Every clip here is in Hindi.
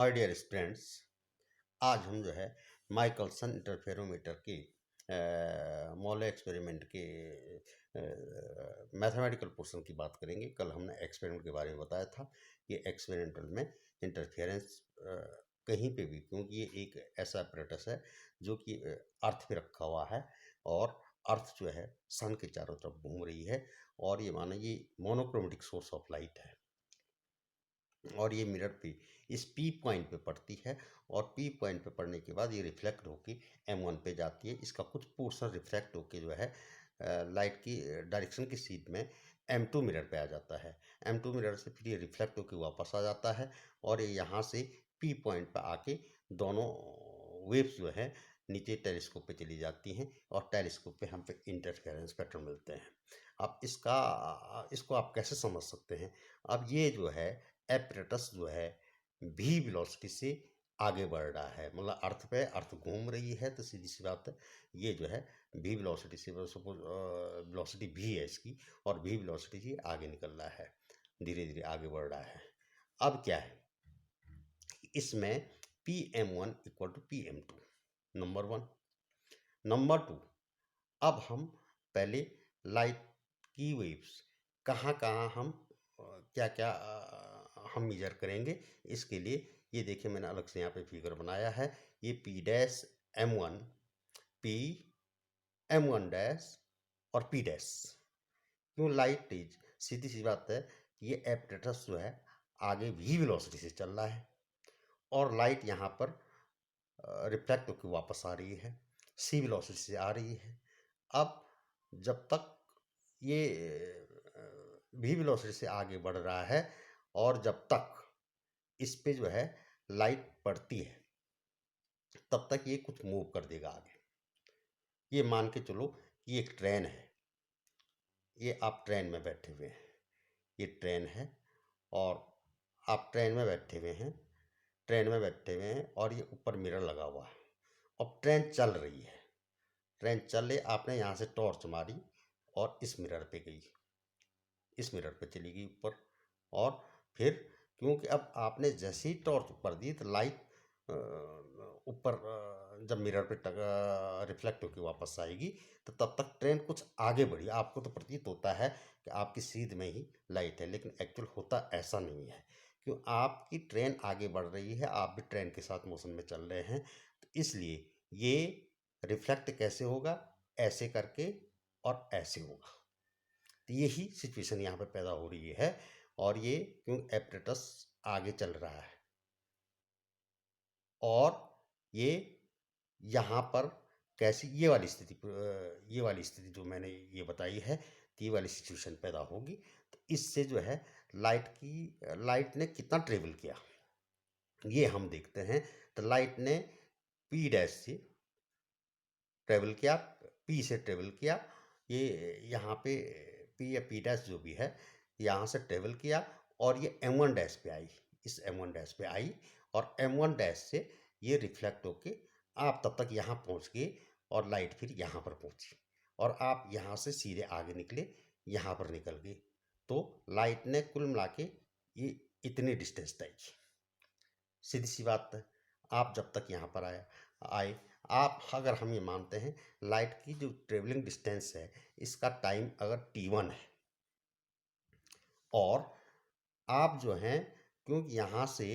हाय डियर स्टूडेंट्स, आज हम जो है माइकलसन इंटरफेरोमीटर के मोले एक्सपेरिमेंट के मैथमेटिकल पोर्शन की बात करेंगे। कल हमने एक्सपेरिमेंट के बारे में बताया था। ये एक्सपेरिमेंटल में इंटरफेरेंस कहीं पे भी, क्योंकि ये एक ऐसा अपरेटस है जो कि अर्थ पे रखा हुआ है और अर्थ जो है सन के चारों तरफ घूम रही है और ये मानो ये मोनोक्रोमेटिक सोर्स ऑफ लाइट है और ये मिरर पे इस पी पॉइंट पे पड़ती है और पी पॉइंट पे पड़ने के बाद ये रिफ्लेक्ट होके M1 पे जाती है। इसका कुछ पोर्शन रिफ्लेक्ट होके जो है लाइट की डायरेक्शन की सीध में M2 मिरर पे आ जाता है। M2 मिरर से फिर ये रिफ्लेक्ट होके वापस आ जाता है और ये यहाँ से पी पॉइंट पे आके दोनों वेव्स जो है नीचे टेलीस्कोप पे चली जाती हैं और टेलीस्कोप पे हम पे इंटरफेरेंस पैटर्न मिलते हैं। अब इसको आप कैसे समझ सकते हैं? अब ये जो है एपरेटस जो है भी वेलोसिटी से आगे बढ़ रहा है, मतलब अर्थ पे अर्थ घूम रही है, तो सीधी सी बात है ये जो है भी वेलोसिटी से, सपोज वेलोसिटी भी है इसकी और भी वेलोसिटी से आगे निकल रहा है, धीरे धीरे आगे बढ़ रहा है। अब क्या है इसमें PM1 equal to PM2, number one. Number two, अब हम पहले लाइट की वेव्स कहाँ कहाँ हम क्या क्या हम मेजर करेंगे। इसके लिए ये देखिए मैंने अलग से यहाँ पे फिगर बनाया है। ये P dash M1, P M1 dash और P डैश। क्यों? लाइट इज, सीधी सी बात है, ये एपरेटस जो है आगे v वेलोसिटी से चल रहा है और लाइट यहाँ पर रिफ्लेक्ट होकर वापस आ रही है, c वेलोसिटी से आ रही है। अब जब तक ये v वेलोसिटी से आगे बढ़ रहा है और जब तक इस पे जो है लाइट पड़ती है तब तक ये कुछ मूव कर देगा आगे। ये मान के चलो कि एक ट्रेन है, ये आप ट्रेन में बैठे हुए हैं, ये ट्रेन है और आप ट्रेन में बैठे हुए हैं, ट्रेन में बैठे हुए हैं और ये ऊपर मिरर लगा हुआ है। अब ट्रेन चल रही है, ट्रेन चल रही, आपने यहाँ से टॉर्च मारी और इस मिरर पे गई, इस मिरर पे चली गई ऊपर। और फिर क्योंकि अब आपने जैसे ही टॉर्च ऊपर दी तो लाइट ऊपर जब मिरर पे रिफ्लेक्ट होकर वापस आएगी तो तब तक ट्रेन कुछ आगे बढ़ी। आपको तो प्रतीत होता है कि आपकी सीध में ही लाइट है, लेकिन एक्चुअल होता ऐसा नहीं है। क्यों? आपकी ट्रेन आगे बढ़ रही है, आप भी ट्रेन के साथ मोशन में चल रहे हैं, तो इसलिए ये रिफ्लेक्ट कैसे होगा? ऐसे करके और ऐसे होगा। तो यही सिचुएशन यहाँ पे पैदा हो रही है और ये क्यों एपरेटस आगे चल रहा है और ये यहाँ पर कैसी ये वाली स्थिति जो मैंने ये बताई है, तो ये वाली सिचुएशन पैदा होगी। तो इससे जो है लाइट ने कितना ट्रेवल किया ये हम देखते हैं। तो लाइट ने पी डैश से ट्रेवल किया, पी से ट्रेवल किया, ये यहाँ पे पी या पी डैश जो भी है यहाँ से ट्रेवल किया और ये M1 डैश पे आई, इस M1 डैश पे आई और M1 डैश से ये रिफ्लेक्ट होके आप तब तक यहाँ पहुँच गए और लाइट फिर यहाँ पर पहुँची और आप यहाँ से सीधे आगे निकले, यहाँ पर निकल गए। तो लाइट ने कुल मिला के ये इतनी डिस्टेंस तय की। सीधी सी बात है, आप जब तक यहाँ पर आए आप अगर हम ये मानते हैं लाइट की जो ट्रेवलिंग डिस्टेंस है इसका टाइम अगर T1 है और आप जो हैं, क्योंकि यहाँ से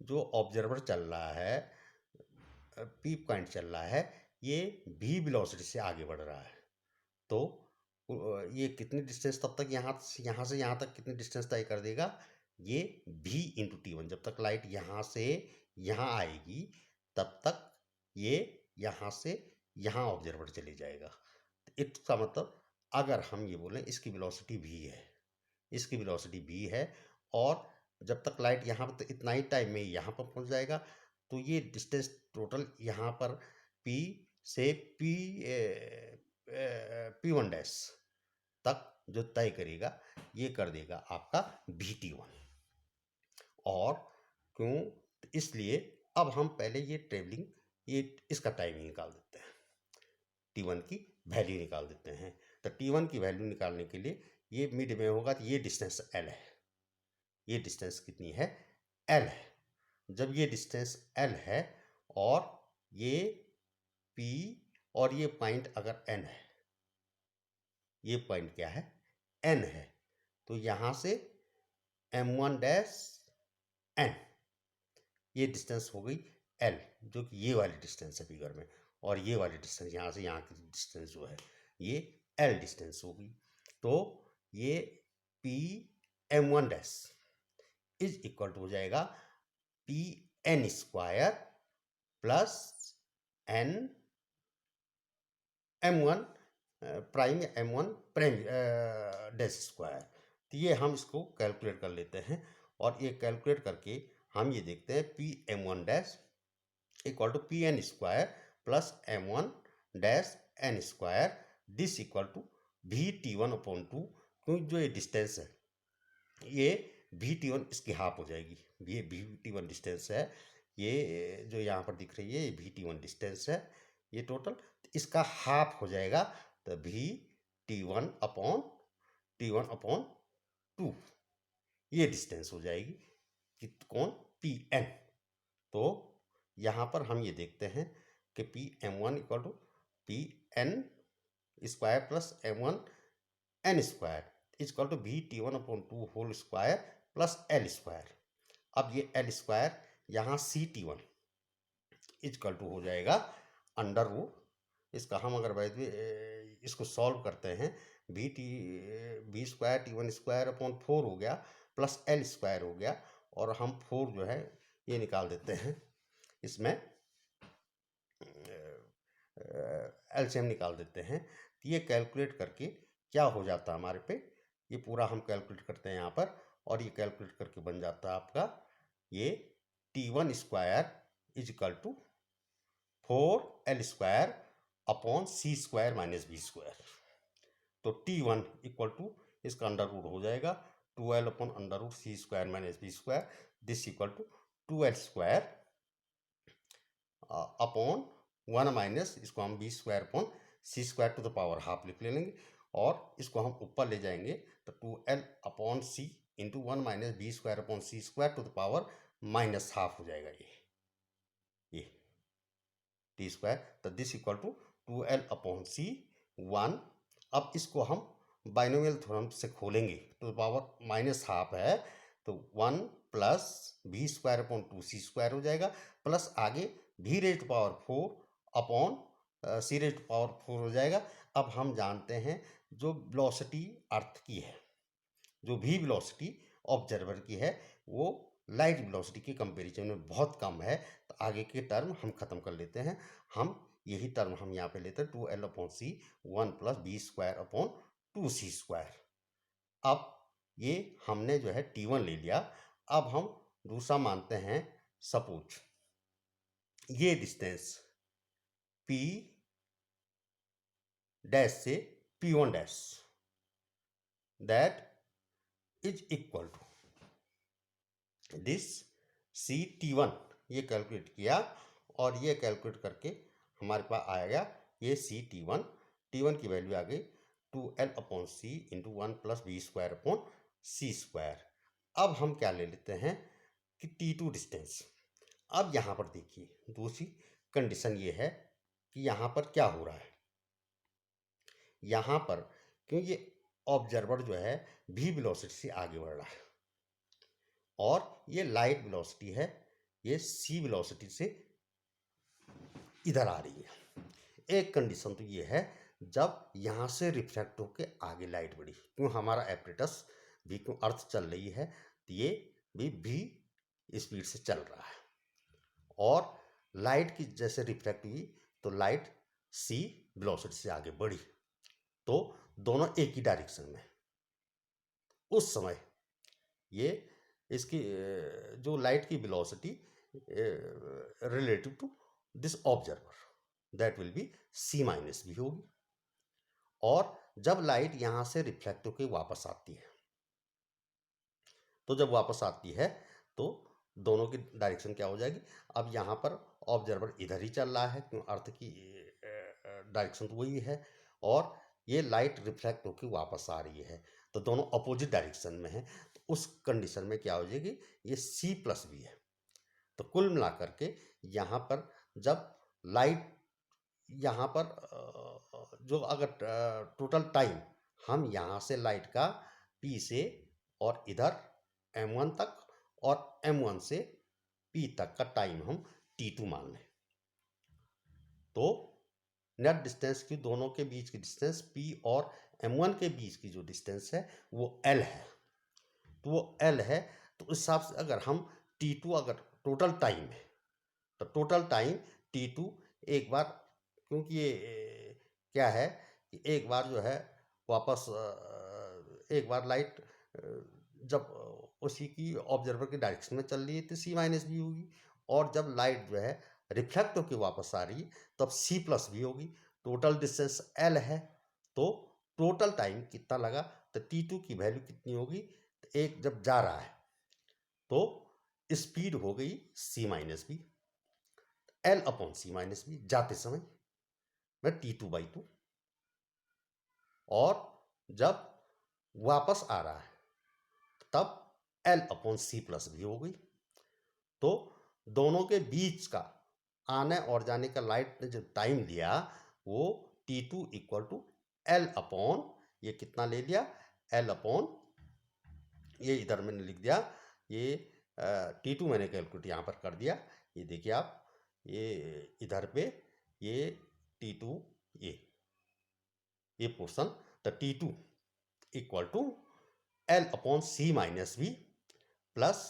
जो ऑब्जर्वर चल रहा है, पी पॉइंट चल रहा है, ये भी वेलोसिटी से आगे बढ़ रहा है, तो ये कितनी डिस्टेंस तब तक यहाँ से यहाँ तक कितनी डिस्टेंस तय कर देगा? ये v इंटू T1। जब तक लाइट यहाँ से यहाँ आएगी तब तक ये यहाँ से यहाँ ऑब्जर्वर चले जाएगा। तो इसका मतलब अगर हम ये बोलें इसकी वेलोसिटी v है, इसकी वेलोसिटी v है और जब तक लाइट यहाँ पर, तो इतना ही टाइम में यहाँ पर पहुँच जाएगा। तो ये डिस्टेंस टोटल यहाँ पर p से P1 डैश तक जो तय करेगा ये कर देगा आपका VT1। और क्यों? तो इसलिए अब हम पहले ये ट्रेवलिंग, ये इसका टाइमिंग निकाल देते हैं, T1 की वैल्यू निकाल देते हैं। तो T1 की वैल्यू निकालने के लिए ये मिड में होगा, तो ये डिस्टेंस L है, ये डिस्टेंस कितनी है? L है। जब ये डिस्टेंस L है और ये P और ये पॉइंट अगर N है, ये पॉइंट क्या है, N है, तो यहाँ से M1 डैश N, ये डिस्टेंस हो गई L, जो कि ये वाली डिस्टेंस है फिगर में, और ये वाली डिस्टेंस यहाँ से यहाँ की डिस्टेंस जो है ये L डिस्टेंस होगी। तो ये P M1 dash is equal to हो जाएगा P N square plus N M1 prime या M1 प्राइम डैश स्क्वायर। तो ये हम इसको कैलकुलेट कर लेते हैं, और ये कैलकुलेट करके हम ये देखते हैं P M1 dash equal to P N square plus M1 dash N square, this equal to VT1 upon 2, क्योंकि जो ये डिस्टेंस है ये VT1 इसकी हाफ हो जाएगी। ये VT1 डिस्टेंस है, ये जो यहाँ पर दिख रही है ये VT1 डिस्टेंस है, ये टोटल इसका हाफ हो जाएगा, तो T1 अपॉन 2 ये डिस्टेंस हो जाएगी कि कौन, PN। तो यहाँ पर हम ये देखते हैं कि PM1 equal to PN square plus M1 N square equal to VT1 upon 2 whole square plus L square. अब ये L स्क्वायर यहाँ CT1 इक्वल टू हो जाएगा अंडर रूट, इसका हम अगर इसको सॉल्व करते हैं, B square T1 square upon 4 हो गया प्लस L स्क्वायर हो गया, और हम 4 जो है ये निकाल देते हैं, इसमें एलसीएम निकाल देते हैं। तो ये कैलकुलेट करके क्या हो जाता है हमारे पे, ये पूरा हम कैलकुलेट करते हैं यहाँ पर, और ये कैलकुलेट करके बन जाता है आपका ये T1 square is equal to 4L square upon C square minus B square. तो T1 इक्वल टू इसका अंडर रूट हो जाएगा 2L अपॉन under root C square minus B square, this equal to 2L square upon 1 minus इसको हम B square upon C square to the power half लिख लेंगे, और इसको हम ऊपर ले जाएंगे तो 2L upon C into 1 minus B square upon C square to the power minus half हो जाएगा ये T स्क्वायर। तो this equal to 2L upon C 1। अब इसको हम बाइनोमियल थ्योरम से खोलेंगे तो पावर माइनस हाफ है, तो 1 plus B square upon 2C square हो जाएगा, प्लस आगे V raise to power 4 upon C raise to power 4 हो जाएगा। अब हम जानते हैं जो वेलोसिटी अर्थ की है, जो भी वेलोसिटी ऑब्जर्वर की है, वो लाइट वेलोसिटी के कंपैरिजन में बहुत कम है। तो आगे के टर्म हम खत्म कर लेते हैं, हम यही टर्म हम यहाँ पे लेते हैं 2L upon C 1 plus B square upon 2C square. अब ये हमने जो है T1 ले लिया, अब हम दूसरा मानते हैं, सपोज ये डिस्टेंस P डैश से P1 dash that is equal to this CT1, ये कैलकुलेट किया, और ये कैलकुलेट करके हमारे पास आएगा ये CT1, T1 की वैल्यू आ गई 2L upon C into 1 plus B square upon C square. अब हम क्या ले लेते हैं कि T2 डिस्टेंस। अब यहाँ पर देखिए दूसरी कंडीशन ये है कि यहाँ पर क्या हो रहा है, यहाँ पर क्योंकि ये ऑब्जर्वर जो है भी वेलोसिटी से आगे बढ़ रहा है, और ये लाइट वेलोसिटी है, ये C वेलोसिटी से इधर आ रही है। एक कंडीशन तो ये है जब यहाँ से रिफ्रैक्ट होके आगे लाइट बढ़ी, क्यों हमारा एपरेटस भी क्यों अर्थ चल रही है, तो ये भी स्पीड से चल रहा है, और लाइट की जैसे रिफ्रैक्ट हुई तो लाइट C वेलोसिटी से आगे बढ़ी, तो दोनों एक ही डायरेक्शन में। उस समय ये इसकी जो लाइट की velocity relative to this observer that will be C minus v होगी, और जब लाइट यहाँ से रिफ्लेक्ट होकर वापस आती है, तो जब वापस आती है तो दोनों की डायरेक्शन क्या हो जाएगी, अब यहाँ पर ऑब्जर्वर इधर ही चल रहा है क्यों अर्थ की डायरेक्शन तो वही है, और ये लाइट रिफ्लेक्ट होकर वापस आ रही है, तो दोनों अपोजिट डायरेक्शन में है। तो उस कंडीशन में क्या हो जाएगी, ये C प्लस B है, तो कुल मिलाकर के यहाँ पर जब लाइट यहाँ पर जो अगर टोटल टाइम हम यहाँ से लाइट का P से और इधर M1 तक और M1 से P तक का टाइम हम T2 मान लें, तो नेट डिस्टेंस की दोनों के बीच की डिस्टेंस P और M1 के बीच की जो डिस्टेंस है वो L है। तो वो L है, तो उस हिसाब से अगर हम T2 अगर टोटल टाइम है तो टोटल टाइम T2 एक बार, क्योंकि ये क्या है कि एक बार जो है वापस एक बार लाइट जब उसी की ऑब्जर्वर की डायरेक्शन में चल रही है तो C माइनस भी होगी, और जब लाइट जो है रिफ्लेक्ट होकर वापस आ रही है तब C प्लस भी होगी। टोटल डिस्टेंस L है, तो टोटल टाइम कितना लगा, तो T2 की वैल्यू कितनी होगी, तो एक जब जा रहा है तो स्पीड हो गई C माइनस भी, L अपॉन C माइनस भी जाते समय में T2/2, और जब वापस आ रहा है तब L upon C plus b हो गई। तो दोनों के बीच का आने और जाने का लाइट ने जो टाइम लिया वो T2 equal to L upon, ये कितना ले लिया, L अपॉन, ये इधर मैंने लिख दिया, ये T2 मैंने कैलकुलेट यहाँ पर कर दिया, ये देखिए आप, ये इधर पे ये T2, ये पोर्शन, तो T2 equal to L upon C minus b plus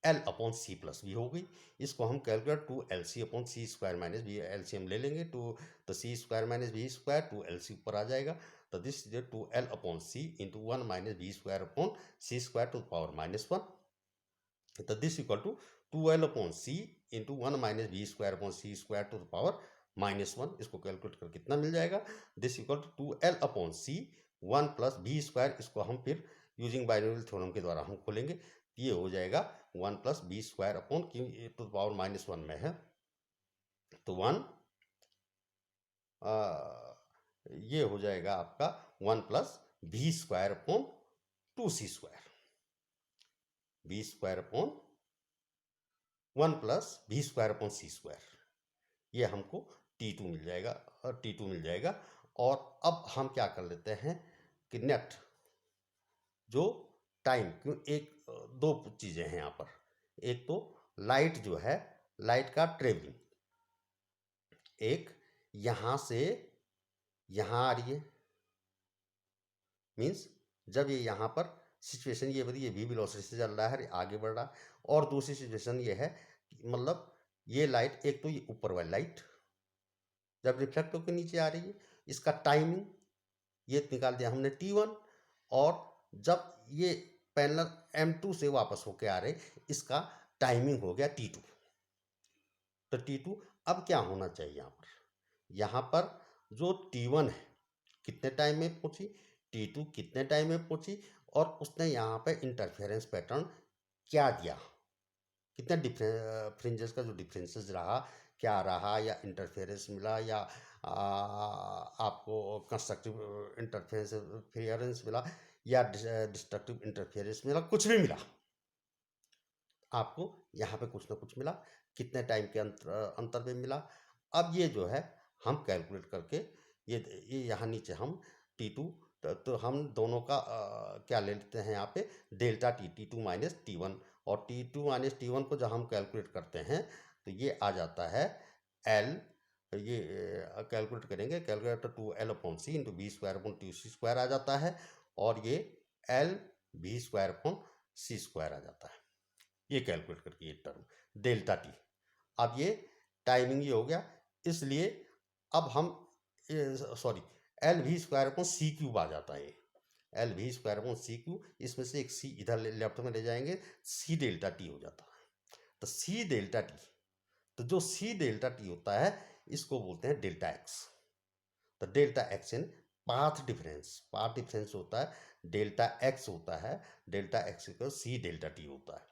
L upon C plus b हो गई। इसको हम calculate 2LC upon C square minus b, LCM ले लेंगे, तो C square minus b square 2LC ऊपर आ जाएगा, तो this is 2L upon C into 1 minus b square upon C square to the power -1, तो this equal to 2L upon C into 1 minus b square upon C square to the power -1। इसको कैलकुलेट कर कितना मिल जाएगा, this equal to 2L upon C 1 plus B square, इसको हम फिर यूजिंग बाइनोमियल थ्योरम के द्वारा हम खोलेंगे, ये हो जाएगा 1 plus B square upon Q to the power -1 में है, तो 1 ये हो जाएगा आपका 1 plus B square upon 2C square, B square upon 1 plus B square upon C square, ये हमको T2 मिल जाएगा, और T2 मिल जाएगा। और अब हम क्या कर लेते हैं कि नेट जो टाइम, क्यों एक दो चीज़ें हैं यहाँ पर, एक तो लाइट जो है, लाइट का ट्रेवलिंग, एक यहाँ से यहाँ आ रही है, मीन्स जब ये यहाँ पर सिचुएशन ये बड़ी, ये भी वेलोसिटी से चल रहा है, आगे बढ़ रहा है, और दूसरी सिचुएशन ये है मतलब ये लाइट, एक तो ये ऊपर वाली लाइट जब रिफ्लेक्ट होकर नीचे आ रही है, इसका टाइमिंग ये निकाल दिया हमने T1, और जब ये पैरेलल M2 से वापस होके आ रहे, इसका टाइमिंग हो गया T2। तो T2 अब क्या होना चाहिए यहाँ पर जो T1 है कितने टाइम में पहुंची, T2 कितने टाइम में पहुंची, और उसने यहाँ पे इंटरफेरेंस पैटर्न क्या दिया, कितने फ्रिंजेस का जो डिफरेंसेस रहा, क्या रहा, या इंटरफेरेंस मिला, या आपको कंस्ट्रक्टिव इंटरफेरेंस मिला, या डिस्ट्रक्टिव इंटरफेरेंस मिला, कुछ भी मिला, आपको यहाँ पे कुछ ना कुछ मिला, कितने टाइम के अंतर में मिला। अब ये जो है हम कैलकुलेट करके ये यहाँ नीचे हम T2, तो हम दोनों का क्या ले लेते हैं यहाँ पे डेल्टा T2 माइनस T1, और T2 माइनस T1 को जब हम कैलकुलेट करते हैं तो ये आ जाता है L, ये कैलकुलेट करेंगे, calculator 2L upon C into b square upon 2C square आ जाता है, और ये L b square upon C square आ जाता है, ये कैलकुलेट करके ये टर्म डेल्टा T। अब ये टाइमिंग ये हो गया, इसलिए अब हम sorry L v square upon C cube आ जाता है, L v square upon C cube, इसमें से एक सी इधर लेफ्ट में ले जाएंगे, सी डेल्टा टी हो जाता है। तो सी डेल्टा टी, तो जो सी डेल्टा टी होता है इसको बोलते हैं डेल्टा एक्स। तो डेल्टा एक्स इन पाथ डिफरेंस होता है, डेल्टा एक्स होता है, delta X equal C delta T होता है।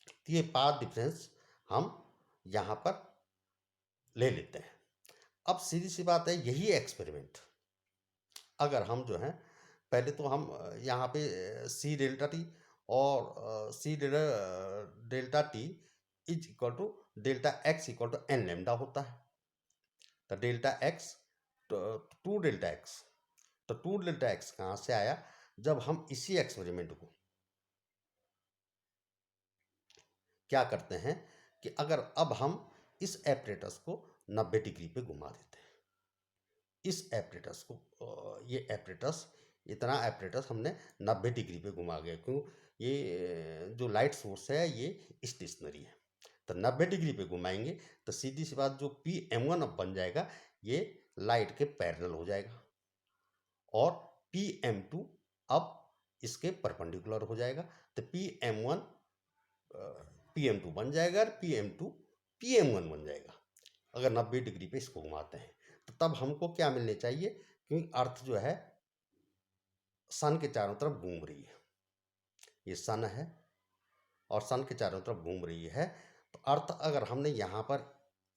तो ये पाथ डिफरेंस हम यहाँ पर ले लेते हैं। अब सीधी सी बात है, यही एक्सपेरिमेंट अगर हम जो है पहले तो हम यहाँ पे सी डेल्टा टी और C delta T is equal to delta X equal to N lambda होता है। तो delta X, two delta X, तो टू डेल्टा एक्स कहाँ से आया? जब हम इसी एक्सपेरिमेंट को क्या करते हैं कि अगर अब हम इस एपरेटस को 90 डिग्री पे घुमा देते हैं, इस एपरेटस को, ये एपरेटस, इतना एपरेटस हमने 90 डिग्री पे घुमा गया, क्यों? ये जो लाइट सोर्स है ये स्टेशनरी है, तो 90 डिग्री पे घुमाएंगे तो सीधी सी बात, जो पी एम वन अब बन जाएगा ये लाइट के पैरेलल हो जाएगा, और पी एम टू अब इसके परपेंडिकुलर हो जाएगा, तो P M one P M two बन जाएगा और P M two P M one बन जाएगा अगर 90 डिग्री पे इसको घुमाते हैं। तो तब हमको क्या मिलने चाहिए? क्योंकि अर्थ जो है सन के चारों तरफ घूम रही है, ये सन है और सन के चारों तरफ घूम रही है, तो अर्थ अगर हमने यहाँ पर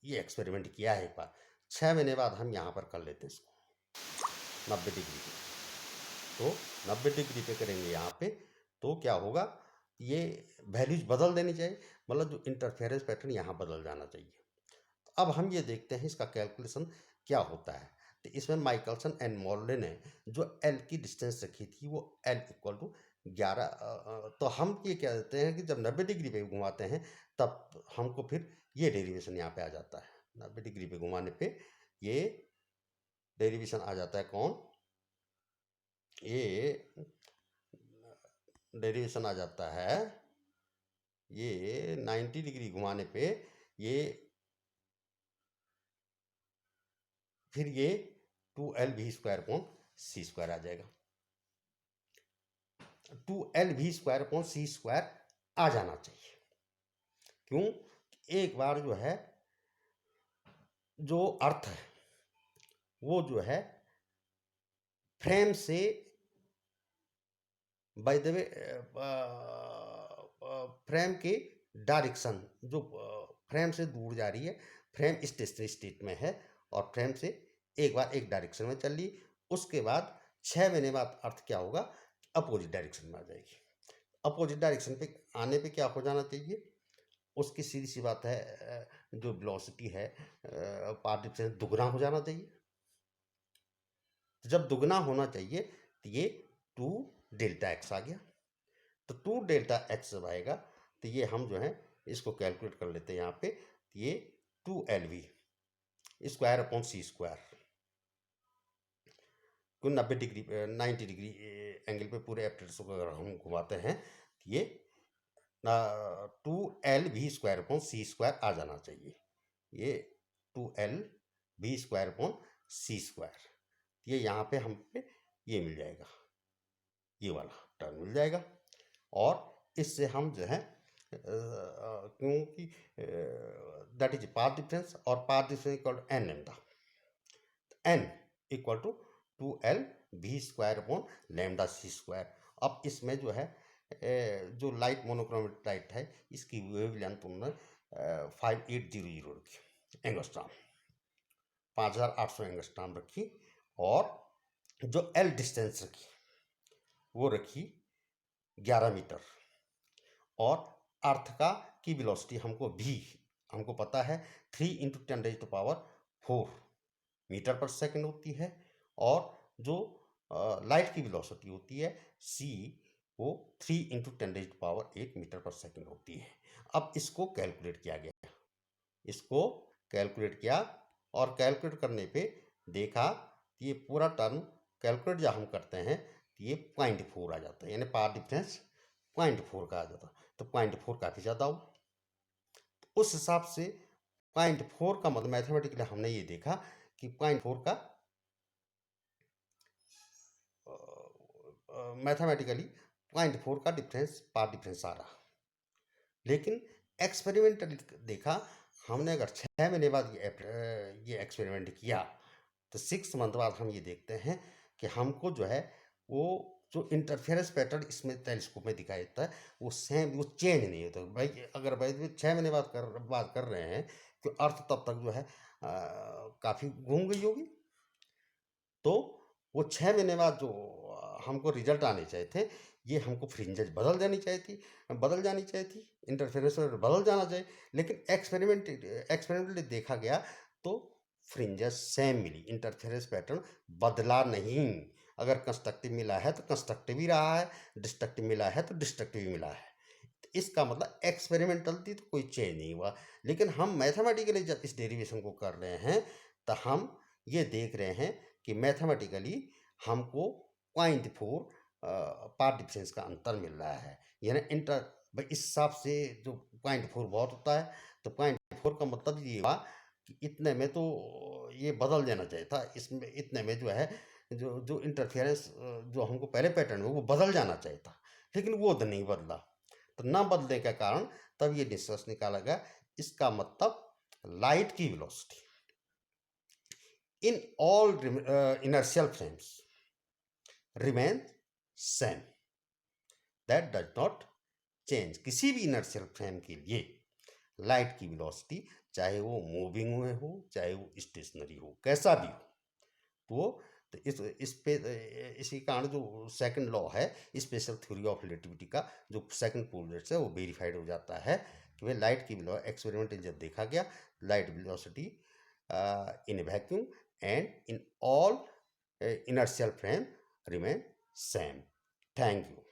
ये एक्सपेरिमेंट किया है एक बार, 6 महीने बाद हम यहाँ पर कर लेते हैं इसको 90 डिग्री पे, तो 90 डिग्री पे करेंगे यहाँ पे, तो क्या होगा, ये वैल्यूज बदल देनी चाहिए, मतलब जो इंटरफेरेंस पैटर्न यहाँ बदल जाना चाहिए। तो अब हम ये देखते हैं इसका कैलकुलेशन क्या होता है। तो इसमें माइकलसन एंड मोर्ले ने जो एल की डिस्टेंस रखी थी वो एल इक्वल टू 11, तो हम ये क्या देते हैं कि जब 90 डिग्री पे घुमाते हैं तब हमको फिर ये डेरिवेशन यहाँ पे आ जाता है, 90 डिग्री पे घुमाने पे ये डेरिवेशन आ जाता है, कौन? ये डेरिवेशन आ जाता है, ये 90 डिग्री घुमाने पे ये फिर ये 2LV² अपॉन सी स्क्वायर आ जाएगा, 2LV² आ जाना चाहिए। क्यों? एक बार जो है जो अर्थ है वो जो है फ्रेम से, बाय द वे, फ्रेम के डायरेक्शन जो फ्रेम से दूर जा रही है, फ्रेम स्टेशनरी स्टेट में है और फ्रेम से एक बार एक डायरेक्शन में चल ली, उसके बाद 6 महीने बाद अर्थ क्या होगा, अपोजिट डायरेक्शन में आ जाएगी। अपोजिट डायरेक्शन पे आने पे क्या हो जाना चाहिए, उसकी सीधी सी बात है, जो वेलोसिटी है पाथ डिफरेंस दुगना हो जाना चाहिए। तो जब दुगना होना चाहिए तो ये 2 डेल्टा एक्स आ गया, तो 2 डेल्टा एक्स जब आएगा तो ये हम जो है इसको कैलकुलेट कर लेते हैं यहाँ पे, तो ये 2LV² अपॉन सी स्क्वायर, क्यों 90 डिग्री 90 डिग्री एंगल पे पूरे एप्रेटस को अगर हम घुमाते हैं तो ये 2LV² अपॉन सी स्क्वायर आ जाना चाहिए, ये 2LV² अपॉन सी स्क्वायर, ये यहाँ पे हम पे ये मिल जाएगा, ये वाला टर्म मिल जाएगा, और इससे हम जो है क्योंकि दैट इज पाथ डिफरेंस, और path difference equal to N lambda, N equal to 2LV² upon lambda C square. अब इसमें जो है जो लाइट मोनोक्रोमेटिक लाइट है इसकी वेवलेंथ उन्होंने 5800 रखी एंगस्ट्रॉम, 5800 एंगस्ट्रॉम रखी, और जो एल डिस्टेंस रखी वो रखी 11 मीटर, और अर्थ का की वेलोसिटी हमको पता है 3 × 10⁴ मीटर पर सेकंड होती है, और जो लाइट की वेलोसिटी होती है c, वो 3 × 10⁸ मीटर पर सेकंड होती है। अब इसको कैलकुलेट किया गया, इसको कैलकुलेट किया, और कैलकुलेट करने पे देखा ये पूरा टर्म कैलकुलेट जब हम करते हैं तो ये 0.4 आ जाता है, यानी पाथ डिफरेंस 0.4 का आ जाता है, तो 0.4 काफ़ी ज़्यादा हो, उस हिसाब से 0.4 का मतलब मैथमेटिकली हमने ये देखा कि 0.4 का मैथमेटिकली 0.4 का डिफरेंस पाथ डिफरेंस आ रहा, लेकिन एक्सपेरिमेंटली देखा हमने, अगर 6 महीने बाद ये एक्सपेरिमेंट किया तो 6 मंथ बाद हम ये देखते हैं कि हमको जो है वो जो इंटरफेरेंस पैटर्न इसमें टेलीस्कोप में दिखाई देता है वो सेम, वो चेंज नहीं होता भाई। अगर भाई 6 महीने बाद बात कर रहे हैं तो अर्थ तब तक जो है काफ़ी घूम गई होगी, तो वो 6 महीने बाद जो हमको रिजल्ट आने चाहिए थे ये हमको फ्रिंजेस बदल जानी चाहिए थी, इंटरफेरेंस बदल जाना चाहिए, लेकिन एक्सपेरिमेंटली देखा गया तो फ्रिंजेस सेम मिली, इंटरफेरेंस पैटर्न बदला नहीं। अगर कंस्ट्रक्टिव मिला है तो कंस्ट्रक्टिव ही रहा है, डिस्ट्रक्टिव मिला है तो डिस्ट्रक्टिव ही मिला है। इसका मतलब एक्सपेरिमेंटल थी तो कोई चेंज नहीं हुआ। लेकिन हम मैथमेटिकली जब इस डेरिवेशन को कर रहे हैं तो हम ये देख रहे हैं कि मैथमेटिकली हमको 0.4 पार्ट डिफरेंस का अंतर मिल रहा है। यानी इंटर भाई इस हिसाब से जो 0.4 बहुत होता है, तो 0.4 का मतलब ये हुआ कि इतने में तो ये बदल जाना चाहिए था, इसमें इतने में जो है जो जो इंटरफेरेंस जो हमको पहले पैटर्न में वो बदल जाना चाहिए था, लेकिन वो तो नहीं बदला। तो ना बदलने के कारण तब ये निष्कर्ष निकाला गया, इसका मतलब लाइट की velocity in all inertial frames remain same, that does not change। किसी भी inertial frame के लिए लाइट की वेलोसिटी चाहे वो मूविंग में हो चाहे वो स्टेशनरी हो कैसा भी हो, तो इस पे इसी कारण जो सेकंड लॉ है स्पेशल थ्योरी ऑफ रिलेटिविटी का जो सेकंड पोलरेट है वो वेरीफाइड हो जाता है कि भाई लाइट की एक्सपेरिमेंट जब देखा गया light velocity in vacuum and in all inertial frame remain same। Thank you।